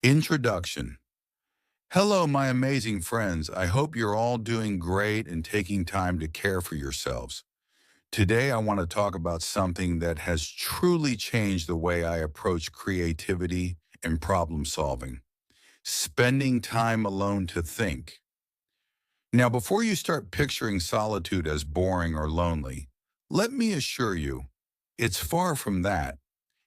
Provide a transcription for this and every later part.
Introduction. Hello, my amazing friends. I hope you're all doing great and taking time to care for yourselves. Today, I want to talk about something that has truly changed the way I approach creativity and problem solving. Spending time alone to think. Now, before you start picturing solitude as boring or lonely, let me assure you, it's far from that.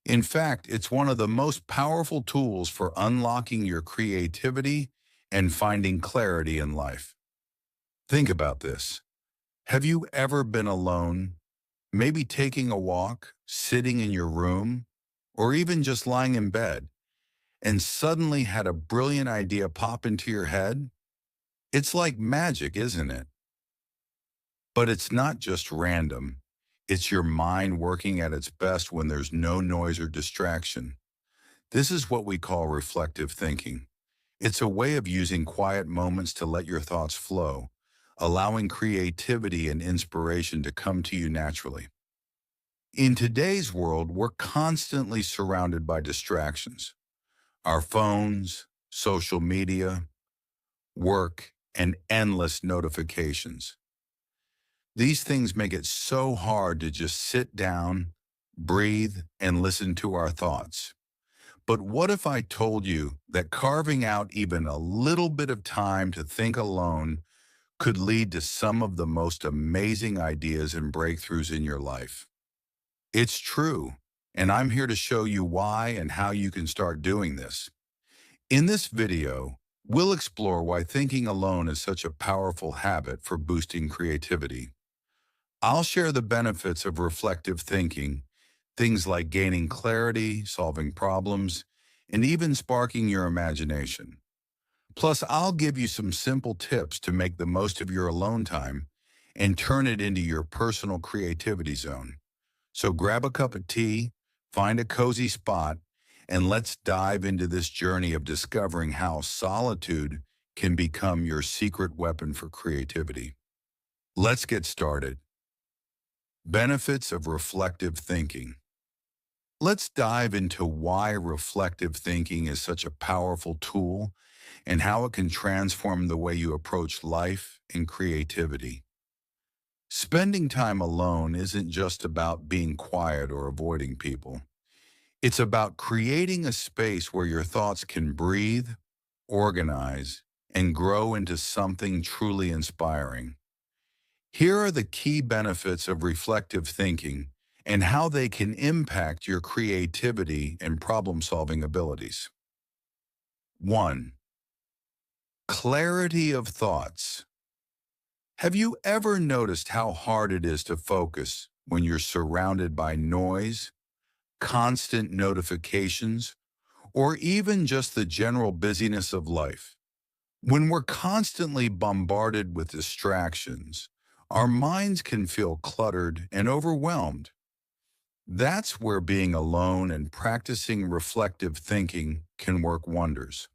In fact, it's one of the most powerful tools for unlocking your creativity and finding clarity in life. Think about this. Have you ever been alone, maybe taking a walk, sitting in your room, or even just lying in bed, and suddenly had a brilliant idea pop into your head? It's like magic, isn't it? But it's not just random. It's your mind working at its best when there's no noise or distraction. This is what we call reflective thinking. It's a way of using quiet moments to let your thoughts flow, allowing creativity and inspiration to come to you naturally. In today's world, we're constantly surrounded by distractions. Our phones, social media, work, and endless notifications. These things make it so hard to just sit down, breathe, and listen to our thoughts. But what if I told you that carving out even a little bit of time to think alone could lead to some of the most amazing ideas and breakthroughs in your life? It's true, and I'm here to show you why and how you can start doing this. In this video, we'll explore why thinking alone is such a powerful habit for boosting creativity. I'll share the benefits of reflective thinking, things like gaining clarity, solving problems, and even sparking your imagination. Plus, I'll give you some simple tips to make the most of your alone time and turn it into your personal creativity zone. So grab a cup of tea, find a cozy spot, and let's dive into this journey of discovering how solitude can become your secret weapon for creativity. Let's get started. Benefits of reflective thinking. Let's dive into why reflective thinking is such a powerful tool and how it can transform the way you approach life and creativity. Spending time alone isn't just about being quiet or avoiding people. It's about creating a space where your thoughts can breathe, organize, and grow into something truly inspiring. Here are the key benefits of reflective thinking and how they can impact your creativity and problem-solving abilities. 1. Clarity of thoughts. Have you ever noticed how hard it is to focus when you're surrounded by noise, constant notifications, or even just the general busyness of life? When we're constantly bombarded with distractions, our minds can feel cluttered and overwhelmed. That's where being alone and practicing reflective thinking can work wonders.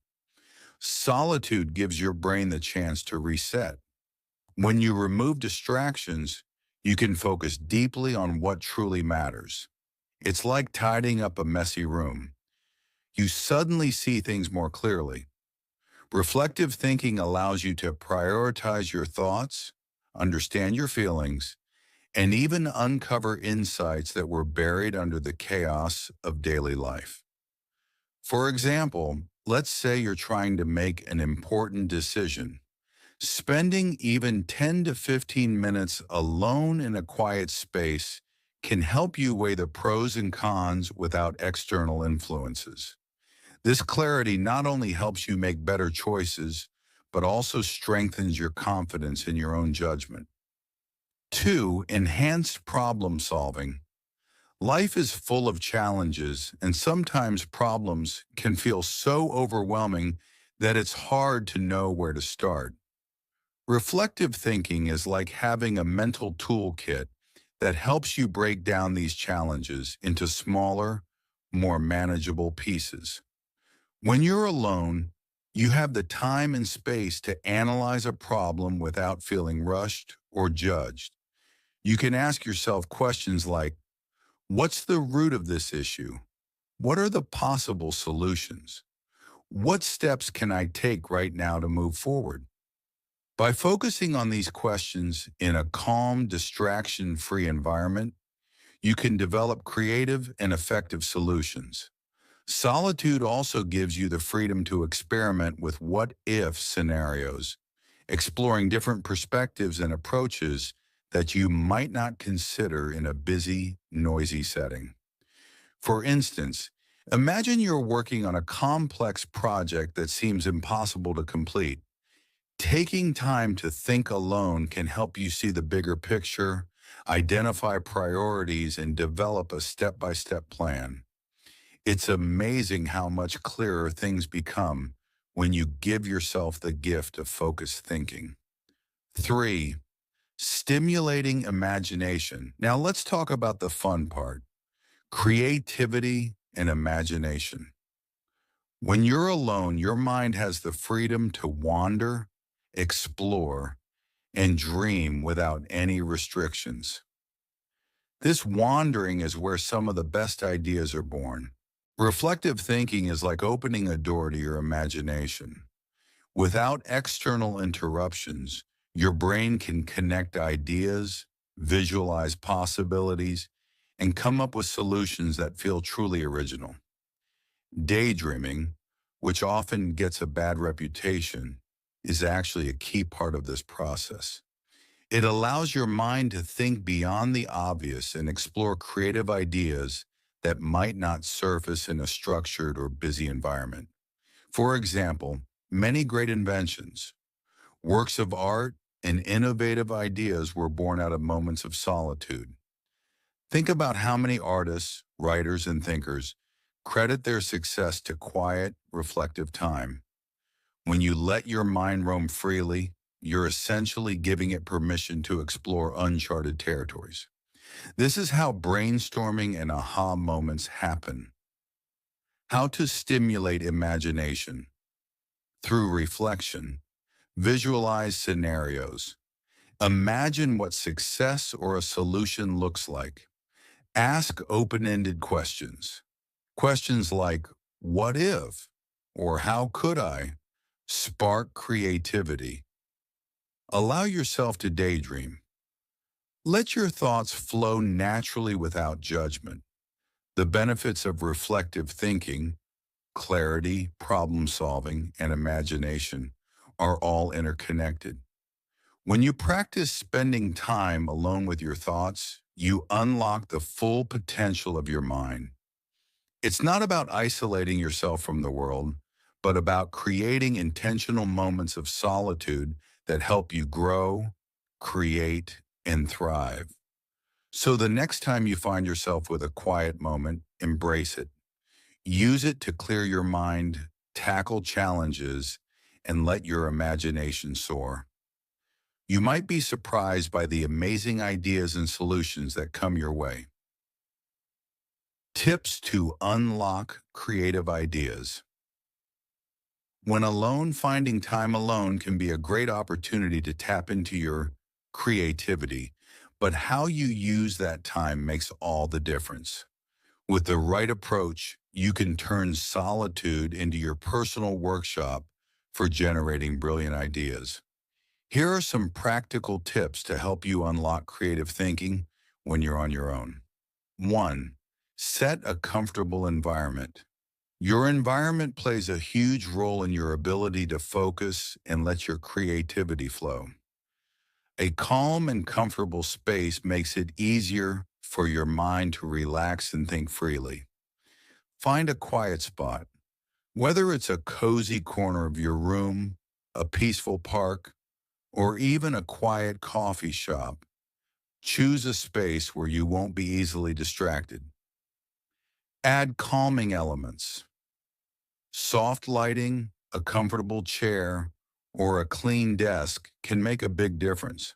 Solitude gives your brain the chance to reset. When you remove distractions, you can focus deeply on what truly matters. It's like tidying up a messy room. You suddenly see things more clearly. Reflective thinking allows you to prioritize your thoughts, understand your feelings, and even uncover insights that were buried under the chaos of daily life. For example, let's say you're trying to make an important decision. Spending even 10 to 15 minutes alone in a quiet space can help you weigh the pros and cons without external influences. This clarity not only helps you make better choices, but also strengthens your confidence in your own judgment. 2. Enhanced problem solving. Life is full of challenges, and sometimes problems can feel so overwhelming that it's hard to know where to start. Reflective thinking is like having a mental toolkit that helps you break down these challenges into smaller, more manageable pieces. When you're alone, you have the time and space to analyze a problem without feeling rushed or judged. You can ask yourself questions like, what's the root of this issue? What are the possible solutions? What steps can I take right now to move forward? By focusing on these questions in a calm, distraction-free environment, you can develop creative and effective solutions. Solitude also gives you the freedom to experiment with what-if scenarios, exploring different perspectives and approaches that you might not consider in a busy, noisy setting. For instance, imagine you're working on a complex project that seems impossible to complete. Taking time to think alone can help you see the bigger picture, identify priorities, and develop a step-by-step plan. It's amazing how much clearer things become when you give yourself the gift of focused thinking. 3. Stimulating imagination. Now let's talk about the fun part, creativity and imagination. When you're alone, your mind has the freedom to wander, explore, and dream without any restrictions. This wandering is where some of the best ideas are born. Reflective thinking is like opening a door to your imagination. Without external interruptions, your brain can connect ideas, visualize possibilities, and come up with solutions that feel truly original. Daydreaming, which often gets a bad reputation, is actually a key part of this process. It allows your mind to think beyond the obvious and explore creative ideas that might not surface in a structured or busy environment. For example, many great inventions, works of art, and innovative ideas were born out of moments of solitude. Think about how many artists, writers, and thinkers credit their success to quiet, reflective time. When you let your mind roam freely, you're essentially giving it permission to explore uncharted territories. This is how brainstorming and aha moments happen. How to stimulate imagination. Through reflection, visualize scenarios. Imagine what success or a solution looks like. Ask open-ended questions. Questions like, what if? Or how could I? Spark creativity. Allow yourself to daydream. Let your thoughts flow naturally without judgment. The benefits of reflective thinking, clarity, problem solving, and imagination are all interconnected. When you practice spending time alone with your thoughts, you unlock the full potential of your mind. It's not about isolating yourself from the world, but about creating intentional moments of solitude that help you grow, create, and thrive. So the next time you find yourself with a quiet moment, embrace it. Use it to clear your mind, tackle challenges, and let your imagination soar. You might be surprised by the amazing ideas and solutions that come your way. Tips to unlock creative ideas. When alone, finding time alone can be a great opportunity to tap into your creativity, but how you use that time makes all the difference. With the right approach, you can turn solitude into your personal workshop for generating brilliant ideas. Here are some practical tips to help you unlock creative thinking when you're on your own. 1. Set a comfortable environment. Your environment plays a huge role in your ability to focus and let your creativity flow. A calm and comfortable space makes it easier for your mind to relax and think freely. Find a quiet spot, whether it's a cozy corner of your room, a peaceful park, or even a quiet coffee shop. Choose a space where you won't be easily distracted. Add calming elements. Soft lighting, a comfortable chair, or a clean desk can make a big difference.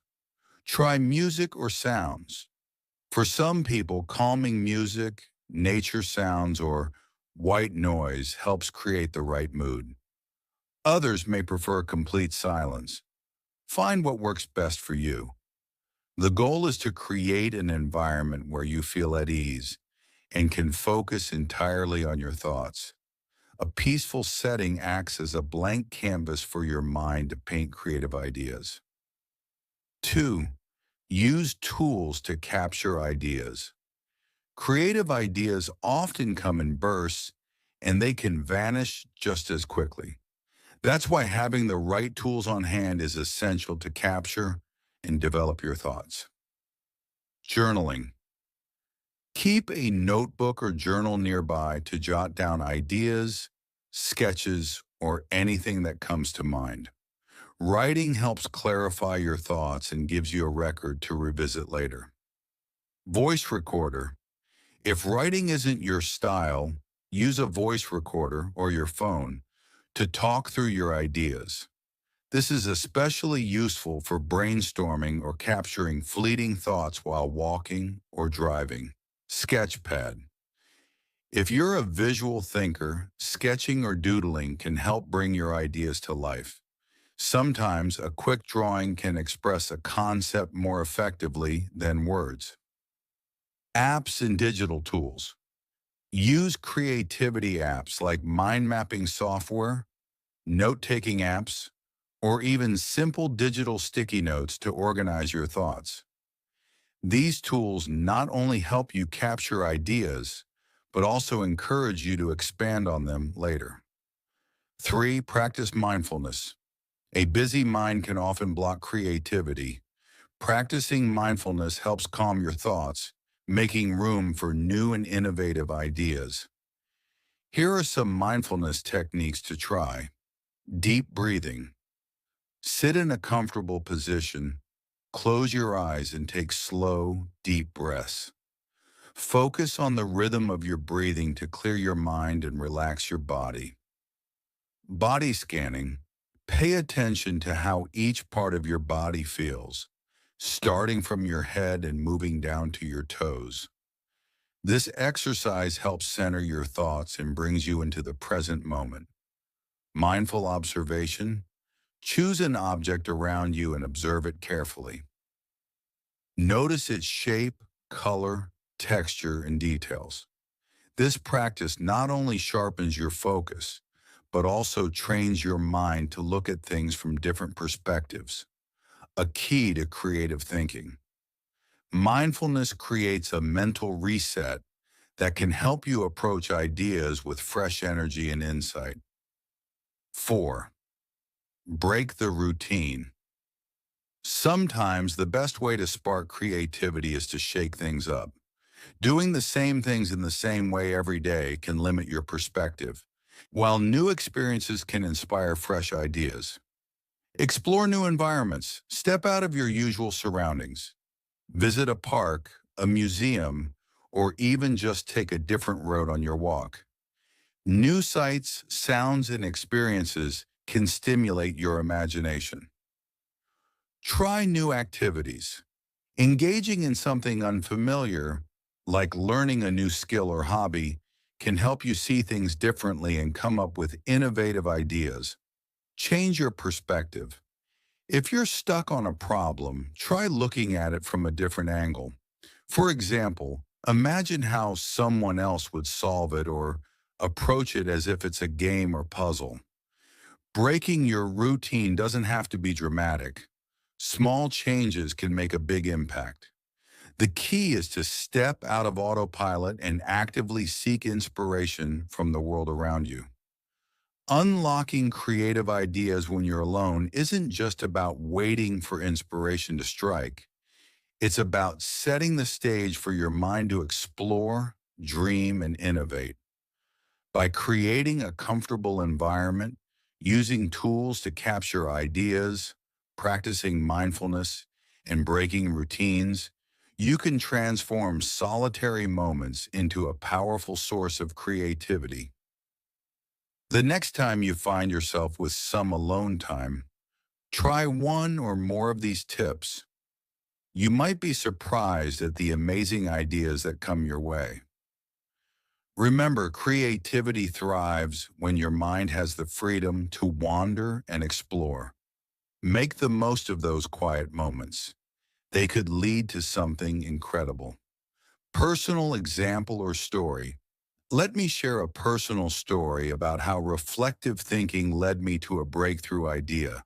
Try music or sounds. For some people, calming music, nature sounds, or white noise helps create the right mood. Others may prefer complete silence. Find what works best for you. The goal is to create an environment where you feel at ease and can focus entirely on your thoughts. A peaceful setting acts as a blank canvas for your mind to paint creative ideas. 2. Use tools to capture ideas. Creative ideas often come in bursts, and they can vanish just as quickly. That's why having the right tools on hand is essential to capture and develop your thoughts. Journaling. Keep a notebook or journal nearby to jot down ideas, sketches, or anything that comes to mind. Writing helps clarify your thoughts and gives you a record to revisit later. Voice recorder. If writing isn't your style, use a voice recorder or your phone to talk through your ideas. This is especially useful for brainstorming or capturing fleeting thoughts while walking or driving. Sketchpad. If you're a visual thinker, sketching or doodling can help bring your ideas to life. Sometimes a quick drawing can express a concept more effectively than words. Apps and digital tools. Use creativity apps like mind mapping software, note-taking apps, or even simple digital sticky notes to organize your thoughts. These tools not only help you capture ideas, but also encourage you to expand on them later. 3. Practice mindfulness. A busy mind can often block creativity. Practicing mindfulness helps calm your thoughts, making room for new and innovative ideas. Here are some mindfulness techniques to try. Deep breathing. Sit in a comfortable position, close your eyes and take slow, deep breaths. Focus on the rhythm of your breathing to clear your mind and relax your body. Body scanning. Pay attention to how each part of your body feels, starting from your head and moving down to your toes. This exercise helps center your thoughts and brings you into the present moment. Mindful observation. Choose an object around you and observe it carefully. Notice its shape, color, texture, and details. This practice not only sharpens your focus, but also trains your mind to look at things from different perspectives, a key to creative thinking. Mindfulness creates a mental reset that can help you approach ideas with fresh energy and insight. 4. Break the routine. Sometimes the best way to spark creativity is to shake things up. Doing the same things in the same way every day can limit your perspective, while new experiences can inspire fresh ideas. Explore new environments. Step out of your usual surroundings. Visit a park, a museum, or even just take a different road on your walk. New sights, sounds, and experiences can stimulate your imagination. Try new activities. Engaging in something unfamiliar, like learning a new skill or hobby, can help you see things differently and come up with innovative ideas. Change your perspective. If you're stuck on a problem, try looking at it from a different angle. For example, imagine how someone else would solve it or approach it as if it's a game or puzzle. Breaking your routine doesn't have to be dramatic. Small changes can make a big impact. The key is to step out of autopilot and actively seek inspiration from the world around you. Unlocking creative ideas when you're alone isn't just about waiting for inspiration to strike. It's about setting the stage for your mind to explore, dream, and innovate. By creating a comfortable environment, using tools to capture ideas, practicing mindfulness, and breaking routines, you can transform solitary moments into a powerful source of creativity. The next time you find yourself with some alone time, try one or more of these tips. You might be surprised at the amazing ideas that come your way. Remember, creativity thrives when your mind has the freedom to wander and explore. Make the most of those quiet moments. They could lead to something incredible. Personal example or story. Let me share a personal story about how reflective thinking led me to a breakthrough idea,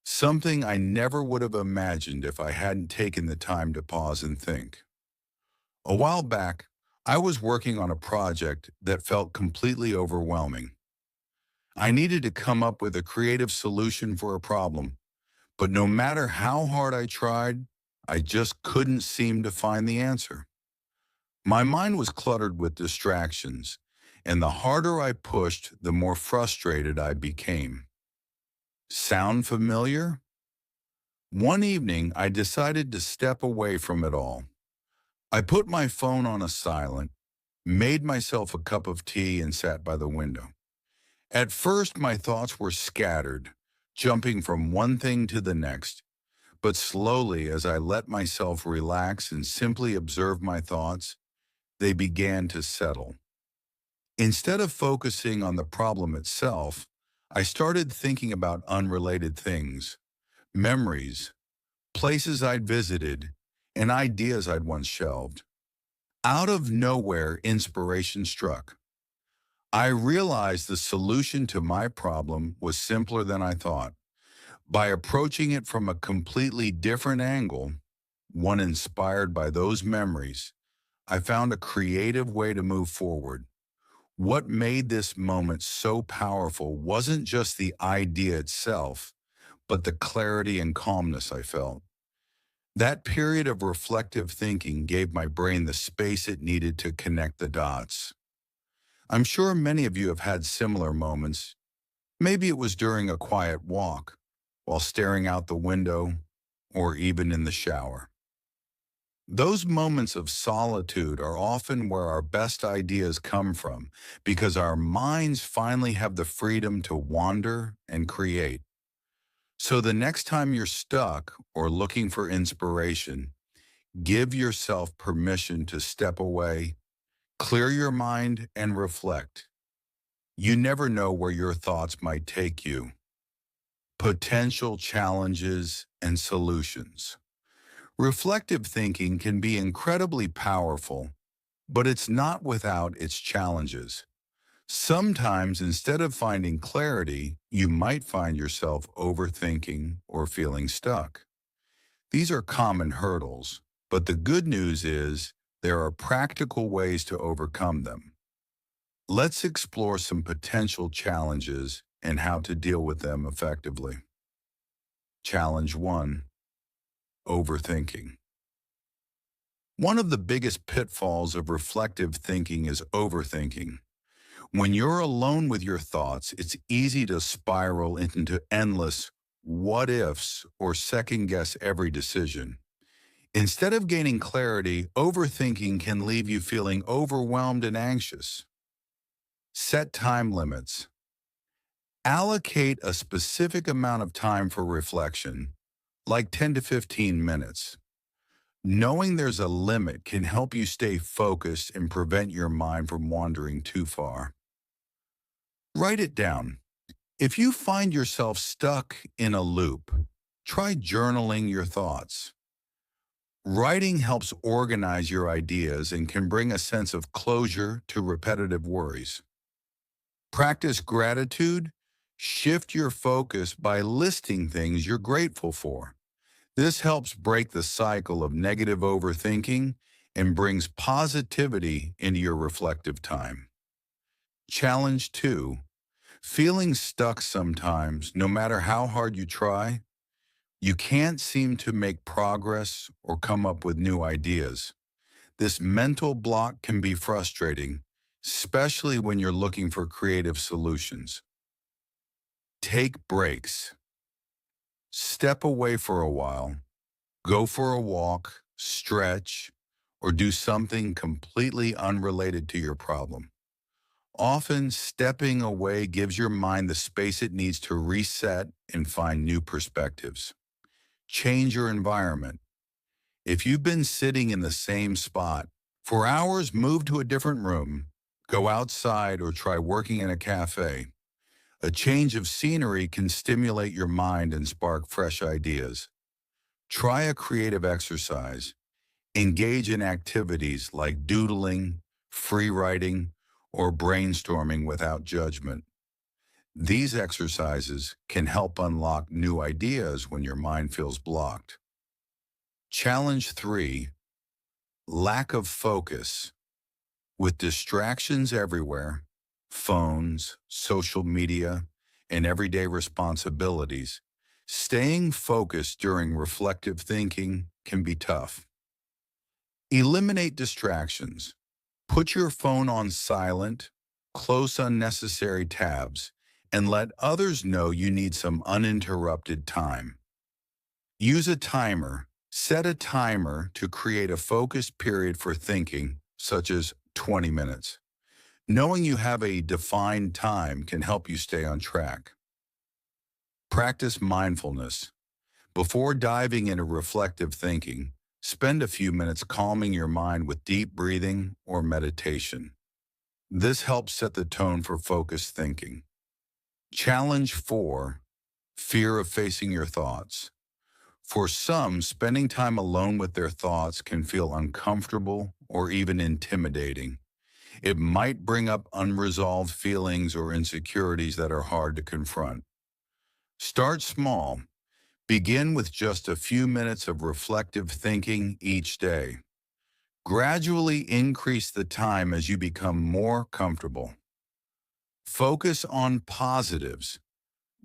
something I never would have imagined if I hadn't taken the time to pause and think. A while back, I was working on a project that felt completely overwhelming. I needed to come up with a creative solution for a problem, but no matter how hard I tried, I just couldn't seem to find the answer. My mind was cluttered with distractions, and the harder I pushed, the more frustrated I became. Sound familiar? One evening, I decided to step away from it all. I put my phone on a silent, made myself a cup of tea, and sat by the window. At first, my thoughts were scattered, jumping from one thing to the next, but slowly, as I let myself relax and simply observe my thoughts, they began to settle. Instead of focusing on the problem itself, I started thinking about unrelated things, memories, places I'd visited, and ideas I'd once shelved. Out of nowhere, inspiration struck. I realized the solution to my problem was simpler than I thought. By approaching it from a completely different angle, one inspired by those memories, I found a creative way to move forward. What made this moment so powerful wasn't just the idea itself, but the clarity and calmness I felt. That period of reflective thinking gave my brain the space it needed to connect the dots. I'm sure many of you have had similar moments. Maybe it was during a quiet walk, while staring out the window, or even in the shower. Those moments of solitude are often where our best ideas come from because our minds finally have the freedom to wander and create. So the next time you're stuck or looking for inspiration, give yourself permission to step away, clear your mind, and reflect. You never know where your thoughts might take you. Potential challenges and solutions. Reflective thinking can be incredibly powerful, but it's not without its challenges. Sometimes, instead of finding clarity, you might find yourself overthinking or feeling stuck. These are common hurdles, but the good news is there are practical ways to overcome them. Let's explore some potential challenges and how to deal with them effectively. Challenge 1. Overthinking. One of the biggest pitfalls of reflective thinking is overthinking. When you're alone with your thoughts, it's easy to spiral into endless what ifs or second guess every decision. Instead of gaining clarity, overthinking can leave you feeling overwhelmed and anxious. Set time limits. Allocate a specific amount of time for reflection, like 10 to 15 minutes. Knowing there's a limit can help you stay focused and prevent your mind from wandering too far. Write it down. If you find yourself stuck in a loop, try journaling your thoughts. Writing helps organize your ideas and can bring a sense of closure to repetitive worries. Practice gratitude. Shift your focus by listing things you're grateful for. This helps break the cycle of negative overthinking and brings positivity into your reflective time. Challenge 2. Feeling stuck sometimes, no matter how hard you try, you can't seem to make progress or come up with new ideas. This mental block can be frustrating, especially when you're looking for creative solutions. Take breaks. Step away for a while. Go for a walk, stretch, or do something completely unrelated to your problem. Often, stepping away gives your mind the space it needs to reset and find new perspectives. Change your environment. If you've been sitting in the same spot for hours, move to a different room, go outside, or try working in a cafe. A change of scenery can stimulate your mind and spark fresh ideas. Try a creative exercise. Engage in activities like doodling, free writing, or brainstorming without judgment. These exercises can help unlock new ideas when your mind feels blocked. Challenge 3, lack of focus. With distractions everywhere, phones, social media, and everyday responsibilities, staying focused during reflective thinking can be tough. Eliminate distractions. Put your phone on silent, close unnecessary tabs, and let others know you need some uninterrupted time. Use a timer. Set a timer to create a focused period for thinking, such as 20 minutes. Knowing you have a defined time can help you stay on track. Practice mindfulness. Before diving into reflective thinking, spend a few minutes calming your mind with deep breathing or meditation. This helps set the tone for focused thinking. Challenge 4, fear of facing your thoughts. For some, spending time alone with their thoughts can feel uncomfortable or even intimidating. It might bring up unresolved feelings or insecurities that are hard to confront. Start small. Begin with just a few minutes of reflective thinking each day. Gradually increase the time as you become more comfortable. Focus on positives.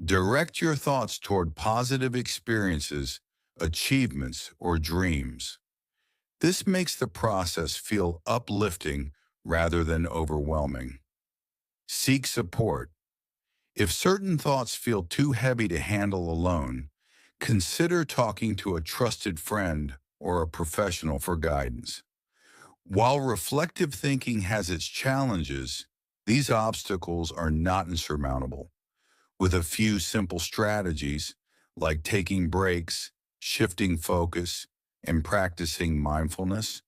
Direct your thoughts toward positive experiences, achievements, or dreams. This makes the process feel uplifting rather than overwhelming. Seek support. If certain thoughts feel too heavy to handle alone, consider talking to a trusted friend or a professional for guidance. While reflective thinking has its challenges, these obstacles are not insurmountable. With a few simple strategies, like taking breaks, shifting focus, and practicing mindfulness,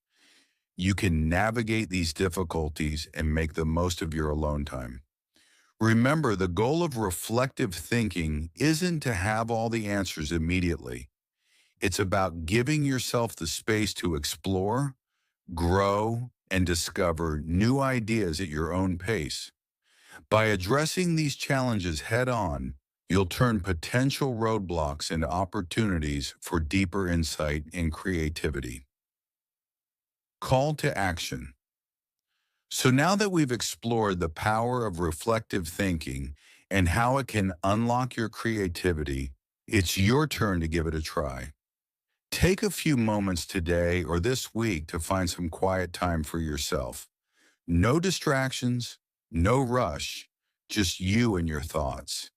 you can navigate these difficulties and make the most of your alone time. Remember, the goal of reflective thinking isn't to have all the answers immediately. It's about giving yourself the space to explore, grow, and discover new ideas at your own pace. By addressing these challenges head on, you'll turn potential roadblocks into opportunities for deeper insight and creativity. Call to action. So now that we've explored the power of reflective thinking and how it can unlock your creativity, it's your turn to give it a try. Take a few moments today or this week to find some quiet time for yourself. No distractions, no rush, just you and your thoughts.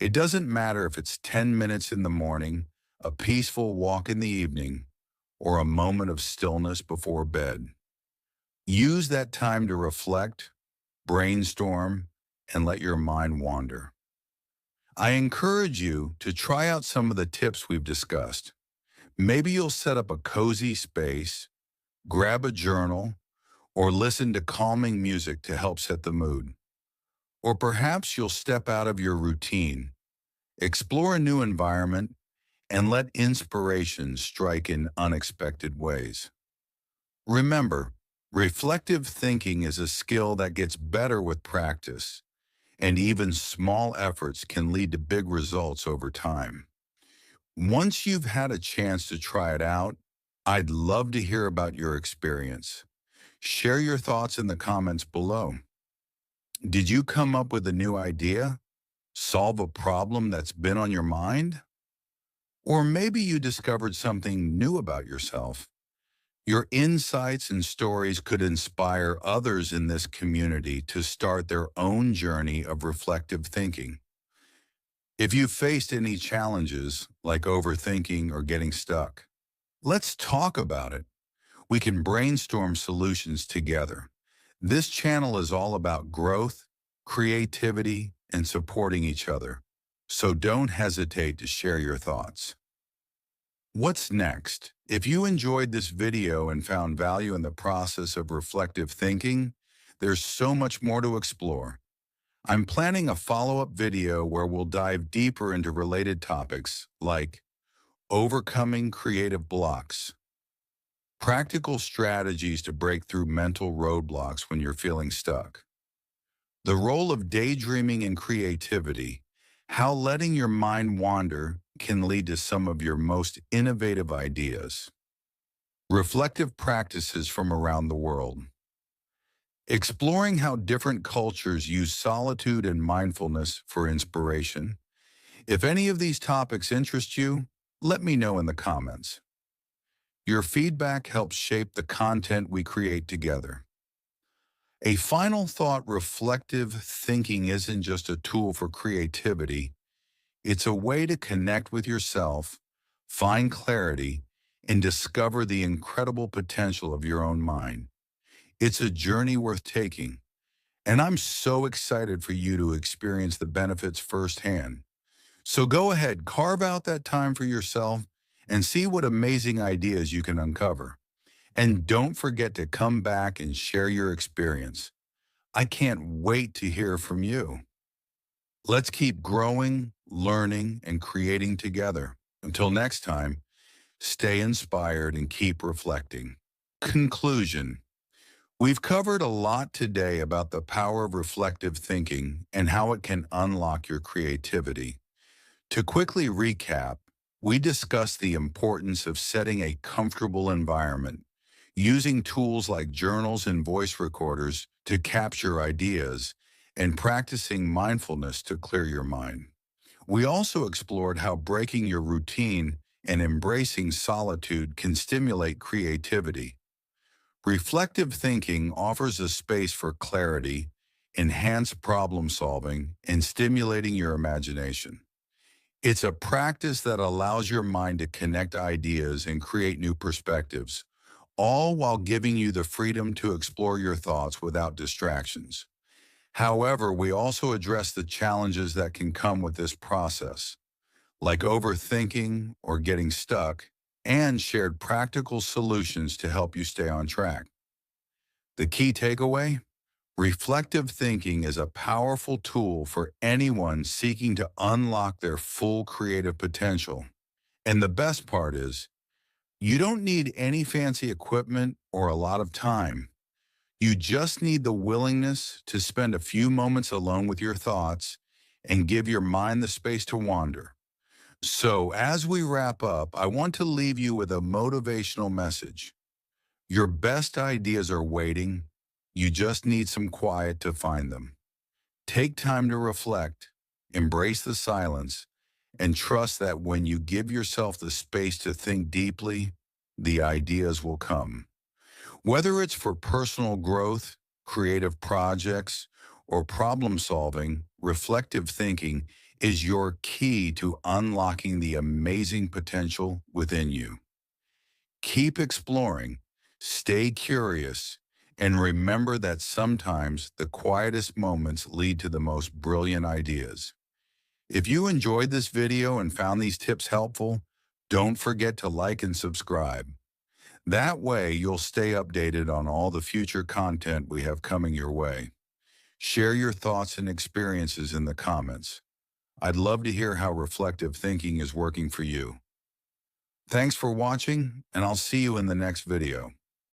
It doesn't matter if it's 10 minutes in the morning, a peaceful walk in the evening, or a moment of stillness before bed. Use that time to reflect, brainstorm, and let your mind wander. I encourage you to try out some of the tips we've discussed. Maybe you'll set up a cozy space, grab a journal, or listen to calming music to help set the mood. Or perhaps you'll step out of your routine, explore a new environment, and let inspiration strike in unexpected ways. Remember, reflective thinking is a skill that gets better with practice, and even small efforts can lead to big results over time. Once you've had a chance to try it out, I'd love to hear about your experience. Share your thoughts in the comments below. Did you come up with a new idea? Solve a problem that's been on your mind? Or maybe you discovered something new about yourself. Your insights and stories could inspire others in this community to start their own journey of reflective thinking. If you've faced any challenges, like overthinking or getting stuck, let's talk about it. We can brainstorm solutions together. This channel is all about growth, creativity, and supporting each other. So don't hesitate to share your thoughts. What's next? If you enjoyed this video and found value in the process of reflective thinking, there's so much more to explore. I'm planning a follow-up video where we'll dive deeper into related topics like overcoming creative blocks, practical strategies to break through mental roadblocks when you're feeling stuck, The role of daydreaming and creativity, how letting your mind wander can lead to some of your most innovative ideas. Reflective practices from around the world. Exploring how different cultures use solitude and mindfulness for inspiration. If any of these topics interest you, let me know in the comments. Your feedback helps shape the content we create together. A final thought: reflective thinking isn't just a tool for creativity, it's a way to connect with yourself, find clarity, and discover the incredible potential of your own mind. It's a journey worth taking, and I'm so excited for you to experience the benefits firsthand. So go ahead, carve out that time for yourself and see what amazing ideas you can uncover. And don't forget to come back and share your experience. I can't wait to hear from you. Let's keep growing, learning, and creating together. Until next time, stay inspired and keep reflecting. Conclusion. We've covered a lot today about the power of reflective thinking and how it can unlock your creativity. To quickly recap, we discussed the importance of setting a comfortable environment, using tools like journals and voice recorders to capture ideas, and practicing mindfulness to clear your mind. We also explored how breaking your routine and embracing solitude can stimulate creativity. Reflective thinking offers a space for clarity, enhanced problem solving, and stimulating your imagination. It's a practice that allows your mind to connect ideas and create new perspectives, all while giving you the freedom to explore your thoughts without distractions. However, we also address the challenges that can come with this process, like overthinking or getting stuck, and shared practical solutions to help you stay on track. The key takeaway? Reflective thinking is a powerful tool for anyone seeking to unlock their full creative potential. And the best part is, you don't need any fancy equipment or a lot of time. You just need the willingness to spend a few moments alone with your thoughts and give your mind the space to wander. So, as we wrap up, I want to leave you with a motivational message. Your best ideas are waiting. You just need some quiet to find them. Take time to reflect, embrace the silence, and trust that when you give yourself the space to think deeply, the ideas will come. Whether it's for personal growth, creative projects, or problem solving, reflective thinking is your key to unlocking the amazing potential within you. Keep exploring, stay curious, and remember that sometimes the quietest moments lead to the most brilliant ideas. If you enjoyed this video and found these tips helpful, don't forget to like and subscribe. That way, you'll stay updated on all the future content we have coming your way. Share your thoughts and experiences in the comments. I'd love to hear how reflective thinking is working for you. Thanks for watching, and I'll see you in the next video.